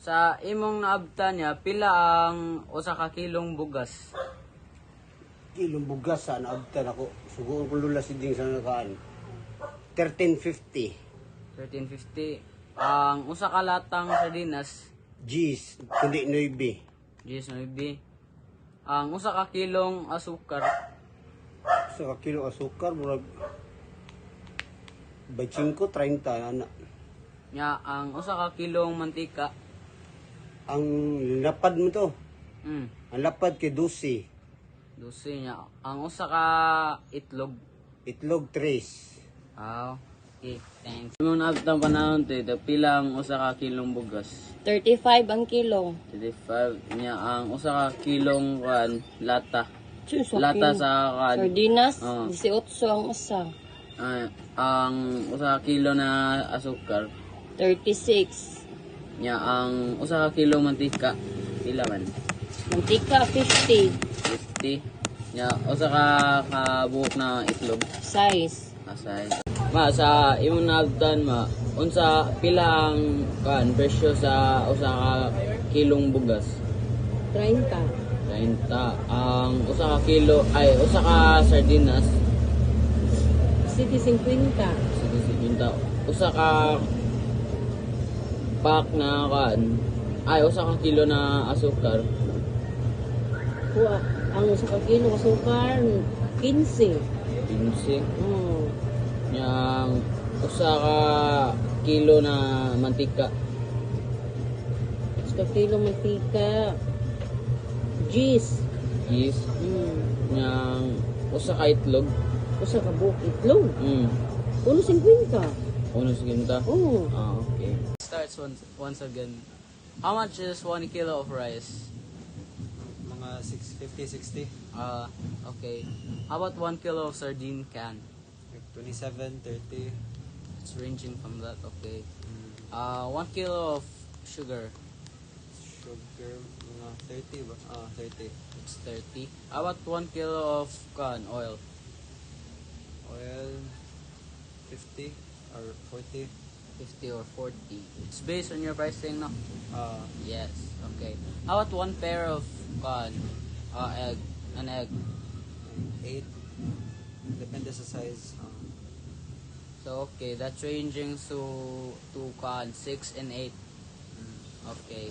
Sa imong naabtan niya, pila ang usa ka kilong bugas? Kilong bugas sa naabtan ako. Sugo ko lula si Ding sa nakaan. 1350. 1350. Ang usa ka latang sardinas, G's, kundi 9. G's 9. Ang usa ka kilong asukar, Sa kilo asukar, murag 25, 30, anak. nya ang usa ka kilong mantika. Ang lapad mo to. Mm. Ang lapad kay 12. 12 nya. Ang usa ka itlog. Itlog 3. Okay, thanks. Imong naabtan panahon te, pila ang usa ka kilong bugas? 35 ang kilo. 35 nya. Ang usa ka kilong lata. Diyos, Lata okay. sa Sardinas, Oo. 18 ang isa. ang usa ka kilo na asukar. 36. Nya ang usa ka kilo mantika, pila man? Mantika, 50. 50. Nya usa ka kabuok na itlog. Size. Asay. Ma sa imong naabtan ma, unsa pila ang presyo sa usa ka kilong bugas? 30. 30. Ang usa ka kilo ay usa ka sardinas, City 50. sige sige. Usa ka pack na usa ka kilo na asukar. Kuha, ang sa kilo kasukar, 15. 15. Oh. Yang usa ka kilo na mantika. Sa kilo mantika. Cheese. Yes. Yang usa ka itlog. Usa ka buok itlog. 1.50. Uno siginta. Oh. Okay. Starts once again. How much is 1 kilo of rice? Mga 650, 60, Okay. How about 1 kilo of sardine can? like 27, 30. It's ranging from that. Okay. 1 kilo of sugar. Sugar, mga 30 ba? 30. It's 30. How about 1 kilo of oil? Oil, 50 or 40. 50 or 40. It's based on your pricing, no? Yes. Okay. How about 1 pair of egg? An egg. 8. Depende sa size. So okay, that's ranging to 6 and 8. Okay.